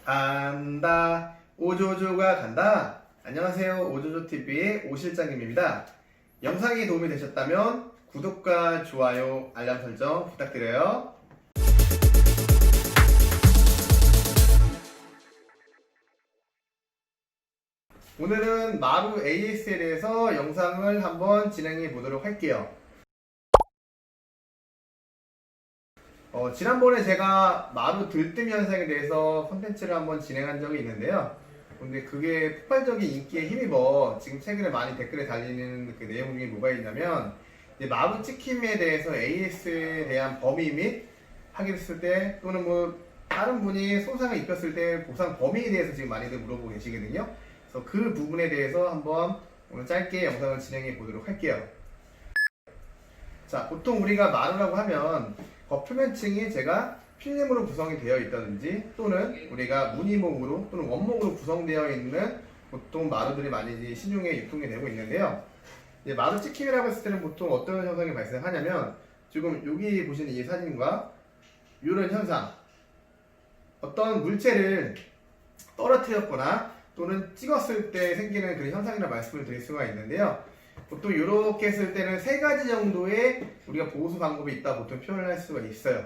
간다. 오조조가 간다. 안녕하세요. 오조조TV의 오실장님입니다. 영상이 도움이 되셨다면 구독과 좋아요, 알람 설정 부탁드려요. 오늘은 마루 AS에 대해서 영상을 한번 진행해 보도록 할게요. 지난번에 제가 마루 들뜸 현상에 대해서 콘텐츠를 한번 진행한 적이 있는데요. 근데 그게 폭발적인 인기에 힘입어 지금 최근에 많이 댓글에 달리는 그 내용 중에 뭐가 있냐면, 이제 마루 찍힘에 대해서 AS에 대한 범위 및 하게 됐을 때, 또는 뭐 다른 분이 손상을 입혔을 때 보상 범위에 대해서 지금 많이들 물어보고 계시거든요. 그래서 그 부분에 대해서 한번 오늘 짧게 영상을 진행해 보도록 할게요. 자, 보통 우리가 마루라고 하면 겉표면층이 제가 필름으로 구성이 되어 있다든지, 또는 우리가 무늬목으로 또는 원목으로 구성되어 있는 보통 마루들이 많이 시중에 유통이 되고 있는데요. 이제 마루 찍힘이라고 했을 때는 보통 어떤 현상이 발생하냐면, 지금 여기 보시는 이 사진과 이런 현상, 어떤 물체를 떨어뜨렸거나 또는 찍었을 때 생기는 그런 현상이라 말씀을 드릴 수가 있는데요. 보통 이렇게 했을 때는 세 가지 정도의 우리가 보수 방법이 있다 보통 표현을 할 수가 있어요.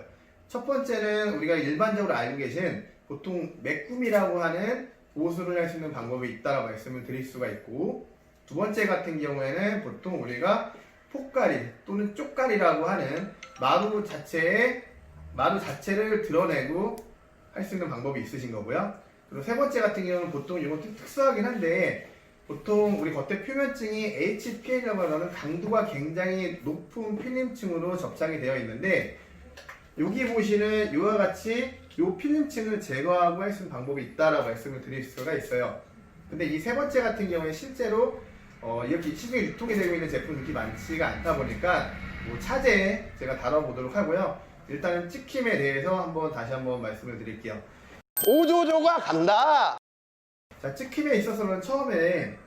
첫 번째는 우리가 일반적으로 알고 계신 보통 메꾸미라고 하는 보수를 할 수 있는 방법이 있다고 말씀을 드릴 수가 있고, 두 번째 같은 경우에는 보통 우리가 폭가리 또는 쪽가리라고 하는 마루 자체를 드러내고 할 수 있는 방법이 있으신 거고요. 그리고 세 번째 같은 경우는 보통 이건 좀 특수하긴 한데, 보통 우리 겉에 표면층이 HPL이라고 하는 강도가 굉장히 높은 필름층으로 접착이 되어 있는데, 여기 보시는 이와 같이 이 필름층을 제거하고 할 수 있는 방법이 있다라고 말씀을 드릴 수가 있어요. 근데 이 세 번째 같은 경우에 실제로 이렇게 시중에 유통이 되고 있는 제품이 그렇게 많지가 않다 보니까 뭐 차제에 제가 다뤄보도록 하고요. 일단은 찍힘에 대해서 다시 한번 말씀을 드릴게요. 오조조가 간다. 자, 찍힘에 있어서는 처음에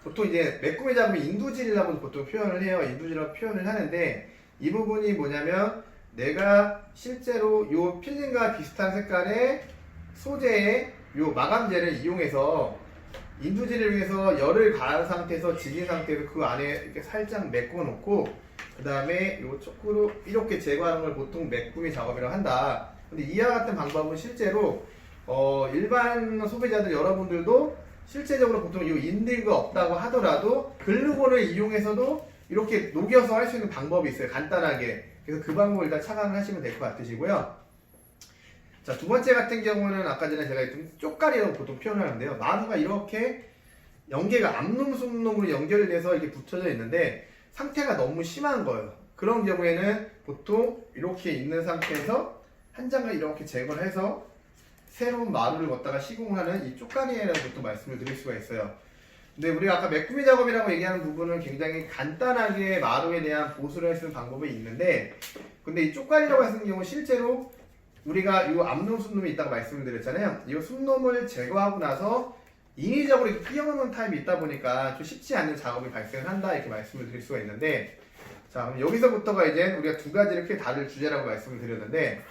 보통 이제 메꾸미 작업이 인두질이라고 보통 표현을 해요. 인두질이라고 표현을 하는데, 이 부분이 뭐냐면, 내가 실제로 이 필름과 비슷한 색깔의 소재의 이 마감재를 이용해서 인두질을 위해서 열을 가한 상태에서 지진 상태에서 그 안에 이렇게 살짝 메꿔 놓고, 그 다음에 이 초크로 이렇게 제거하는 걸 보통 메꾸미 작업이라고 한다. 근데 이와 같은 방법은 실제로 일반 소비자들 여러분들도 실제적으로 보통 이 인디가 없다고 하더라도 글루건을 이용해서도 이렇게 녹여서 할 수 있는 방법이 있어요. 간단하게. 그래서 그 방법을 일단 착안을 하시면 될 것 같으시고요. 자, 두 번째 같은 경우는 아까 전에 제가 했던 쪽가리라고 보통 표현을 하는데요. 마루가 이렇게 연계가 암놈, 숨놈으로 연결돼서 이렇게 붙여져 있는데 상태가 너무 심한 거예요. 그런 경우에는 보통 이렇게 있는 상태에서 한 장을 이렇게 제거를 해서 새로운 마루를 걷다가 시공하는 이 쪽가리라고 보통 말씀을 드릴 수가 있어요. 근데 우리가 아까 메꾸미 작업이라고 얘기하는 부분은 굉장히 간단하게 마루에 대한 보수를 할 수 있는 방법이 있는데, 근데 이 쪽가리라고 하는 경우 실제로 우리가 이 암놈, 숨놈이 있다고 말씀을 드렸잖아요. 이 숨놈을 제거하고 나서 인위적으로 이렇게 끼워놓는 타입이 있다 보니까 좀 쉽지 않은 작업이 발생한다, 이렇게 말씀을 드릴 수가 있는데, 자, 그럼 여기서부터가 이제 우리가 두 가지를 크게 다룰 주제라고 말씀을 드렸는데,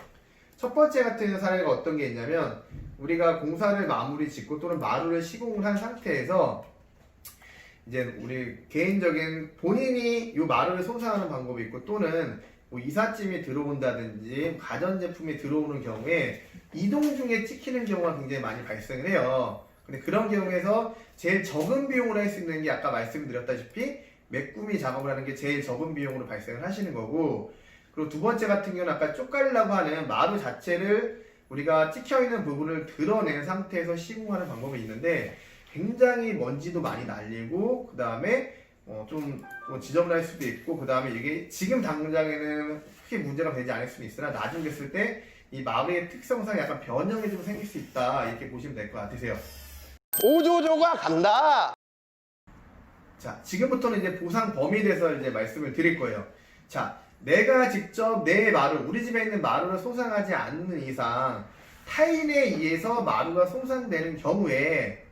첫 번째 같은 사례가 어떤 게 있냐면, 우리가 공사를 마무리 짓고 또는 마루를 시공을 한 상태에서 이제 우리 개인적인 본인이 이 마루를 손상하는 방법이 있고, 또는 뭐 이삿짐이 들어온다든지 가전제품이 들어오는 경우에 이동 중에 찍히는 경우가 굉장히 많이 발생을 해요. 근데 그런 경우에서 제일 적은 비용으로 할 수 있는 게 아까 말씀드렸다시피 메꾸미 작업을 하는 게 제일 적은 비용으로 발생을 하시는 거고, 그리고 두 번째 같은 경우는 아까 쪽가리라고 하는 마루 자체를 우리가 찍혀있는 부분을 드러낸 상태에서 시공하는 방법이 있는데, 굉장히 먼지도 많이 날리고, 그 다음에 좀 지저분할 수도 있고, 그 다음에 이게 지금 당장에는 크게 문제가 되지 않을 수는 있으나 나중에 됐을 때 이 마루의 특성상 약간 변형이 좀 생길 수 있다, 이렇게 보시면 될 것 같으세요. 오조조가 간다. 자, 지금부터는 이제 보상 범위에 대해서 이제 말씀을 드릴 거예요. 자, 내가 직접 내 마루, 우리 집에 있는 마루를 손상하지 않는 이상 타인에 의해서 마루가 손상되는 경우에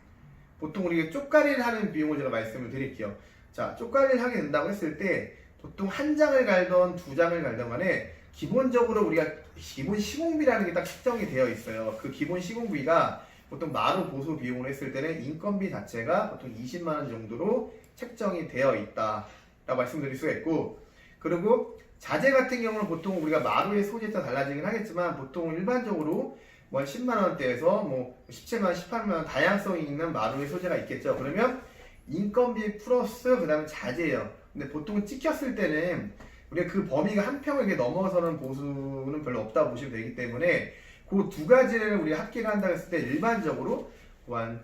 보통 우리가 쪽가리를 하는 비용을 제가 말씀을 드릴게요. 자, 쪽가리를 하게 된다고 했을 때 보통 한 장을 갈던 두 장을 갈던 간에 기본적으로 우리가 기본 시공비라는 게 딱 책정이 되어 있어요. 그 기본 시공비가 보통 마루 보수 비용을 했을 때는 인건비 자체가 보통 20만 원 정도로 책정이 되어 있다라고 말씀드릴 수가 있고, 그리고 자재 같은 경우는 보통 우리가 마루의 소재에 따라 달라지긴 하겠지만 보통 일반적으로 뭐 10만 원대에서 뭐 17만 원, 18만 원 다양성이 있는 마루의 소재가 있겠죠. 그러면 인건비 플러스 그 다음에 자재예요. 근데 보통 찍혔을 때는 우리가 그 범위가 한 평을 넘어서는 보수는 별로 없다고 보시면 되기 때문에 그 두 가지를 우리가 합계를 한다고 했을 때 일반적으로 한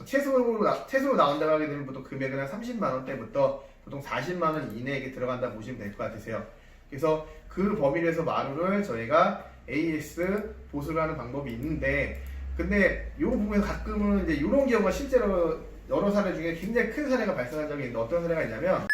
최소로 나온다고 하게 되면 보통 금액은 한 30만 원대부터 보통 40만 원 이내에 들어간다 보시면 될 것 같으세요. 그래서 그 범위에서 마루를 저희가 AS 보수를 하는 방법이 있는데, 근데 이 부분에서 가끔은 이제 이런 경우가 실제로 여러 사례 중에 굉장히 큰 사례가 발생한 적이 있는데, 어떤 사례가 있냐면,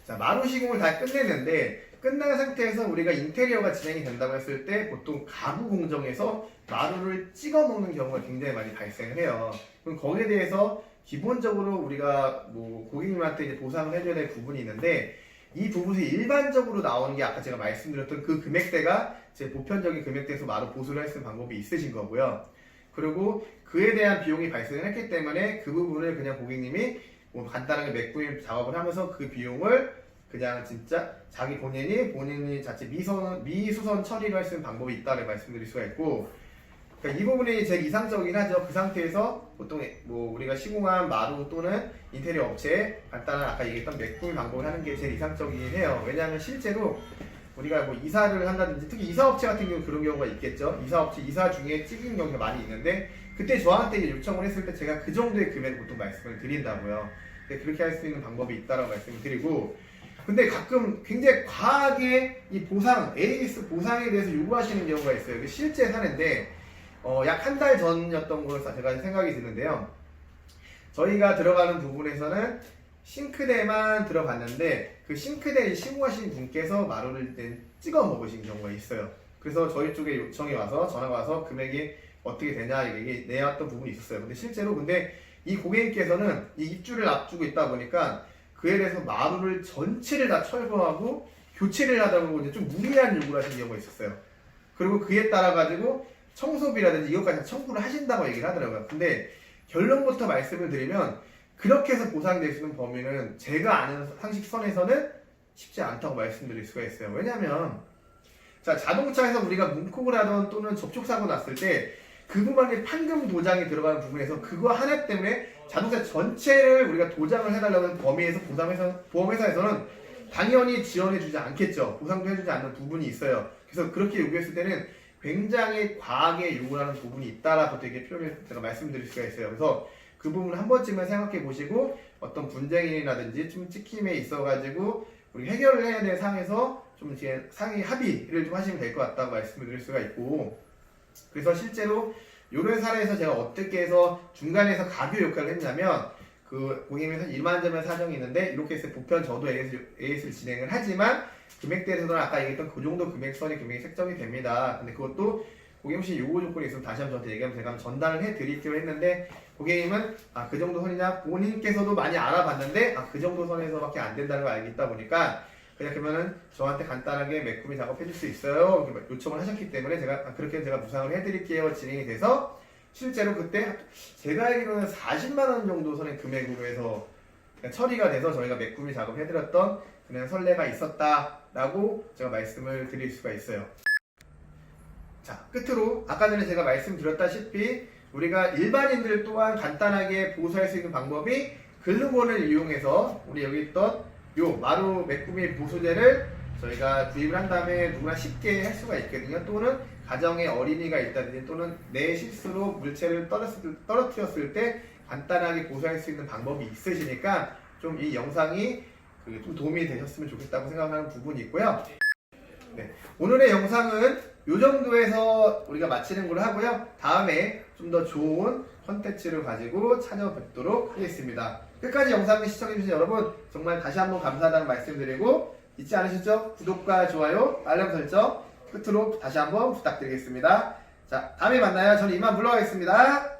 자, 마루 시공을 다 끝냈는데 끝난 상태에서 우리가 인테리어가 진행이 된다고 했을 때 보통 가구 공정에서 마루를 찍어 먹는 경우가 굉장히 많이 발생을 해요. 그럼 거기에 대해서 기본적으로 우리가 뭐 고객님한테 이제 보상을 해줘야 될 부분이 있는데, 이 부분에서 일반적으로 나오는 게 아까 제가 말씀드렸던 그 금액대가 제 보편적인 금액대에서 마루 보수를 할 수 있는 방법이 있으신 거고요. 그리고 그에 대한 비용이 발생을 했기 때문에 그 부분을 그냥 고객님이 뭐 간단하게 메꾸임 작업을 하면서 그 비용을 그냥 진짜 자기 본인이 자체 미수선 처리를 할 수 있는 방법이 있다고 말씀드릴 수가 있고, 그러니까 이 부분이 제일 이상적이긴 하죠. 그 상태에서 보통 뭐 우리가 시공한 마루 또는 인테리어 업체에 간단한 아까 얘기했던 메꾸임 방법을 하는 게 제일 이상적이긴 해요. 왜냐하면 실제로 우리가 뭐 이사를 한다든지 특히 이사업체 같은 경우 그런 경우가 있겠죠. 이사 중에 찍은 경우가 많이 있는데, 그때 저한테 이제 요청을 했을 때 제가 그 정도의 금액을 보통 말씀을 드린다고요. 근데 그렇게 할 수 있는 방법이 있다고 말씀을 드리고, 근데 가끔 굉장히 과하게 이 AS 보상에 대해서 요구하시는 경우가 있어요. 이게 실제 사례인데, 약 한 달 전이었던 걸로 제가 생각이 드는데요. 저희가 들어가는 부분에서는 싱크대만 들어갔는데 그 싱크대에 시공하신 분께서 마루를 찍어 먹으신 경우가 있어요. 그래서 저희 쪽에 요청이 와서 전화가 와서 금액이 어떻게 되냐 얘기 내왔던 부분이 있었어요. 근데 실제로 이 고객님께서는 이 입주를 앞두고 있다 보니까 그에 대해서 마루를 전체를 다 철거하고 교체를 하다 보고 이제 좀 무리한 요구를 하신 경우가 있었어요. 그리고 그에 따라 가지고 청소비라든지 이것까지 청구를 하신다고 얘기를 하더라고요. 근데 결론부터 말씀을 드리면 그렇게 해서 보상될 수 있는 범위는 제가 아는 상식선에서는 쉽지 않다고 말씀드릴 수가 있어요. 왜냐하면 자, 자동차에서 우리가 문콕을 하던 또는 접촉사고 났을 때 그 부분에 판금 도장이 들어가는 부분에서 그거 하나 때문에 자동차 전체를 우리가 도장을 해달라고 하는 범위에서 보험회사에서는 당연히 지원해주지 않겠죠. 보상도 해주지 않는 부분이 있어요. 그래서 그렇게 요구했을 때는 굉장히 과하게 요구하는 부분이 있다라고 되게 표현을 제가 말씀드릴 수가 있어요. 그래서 그 부분을 한 번쯤은 생각해 보시고 어떤 분쟁이라든지 좀 찍힘에 있어가지고 우리 해결을 해야 될 상황에서 좀 이제 상위 합의를 좀 하시면 될 것 같다고 말씀을 드릴 수가 있고, 그래서 실제로 이런 사례에서 제가 어떻게 해서 중간에서 가교 역할을 했냐면 그 고객님에서 1만 점의 사정이 있는데 이렇게 해서 보편 저도 AS를 진행을 하지만 금액대에서는 아까 얘기했던 그 정도 금액선이 금액이 책정이 됩니다. 근데 그것도 고객님 혹시 요구 조건이 있으면 다시 한번 저한테 얘기하면 제가 전달을 해드릴게요 했는데, 고객님은 그 정도 선이냐 본인께서도 많이 알아봤는데 그 정도 선에서밖에 안 된다는 걸 알고 있다 보니까 그냥 그러면은 저한테 간단하게 메꾸미 작업 해줄 수 있어요 요청을 하셨기 때문에 그렇게 제가 무상을 해드릴게요 진행이 돼서, 실제로 그때 제가 알기로는 40만 원 정도 선의 금액으로 해서 처리가 돼서 저희가 메꾸미 작업 해드렸던 그냥 선례가 있었다라고 제가 말씀을 드릴 수가 있어요. 자, 끝으로 아까 전에 제가 말씀드렸다시피 우리가 일반인들 또한 간단하게 보수할 수 있는 방법이 글루건을 이용해서 우리 여기 있던 요 마루 메꾸미 보수제를 저희가 구입을 한 다음에 누구나 쉽게 할 수가 있거든요. 또는 가정에 어린이가 있다든지 또는 내 실수로 물체를 떨어뜨렸을 때 간단하게 보수할 수 있는 방법이 있으시니까 좀 이 영상이 좀 도움이 되셨으면 좋겠다고 생각하는 부분이 있고요. 네, 오늘의 영상은 이 정도에서 우리가 마치는 걸로 하고요. 다음에 좀 더 좋은 컨텐츠를 가지고 찾아뵙도록 하겠습니다. 끝까지 영상을 시청해주신 여러분 정말 다시 한번 감사하다는 말씀드리고, 잊지 않으셨죠? 구독과 좋아요, 알람 설정 끝으로 다시 한번 부탁드리겠습니다. 자, 다음에 만나요. 저는 이만 물러가겠습니다.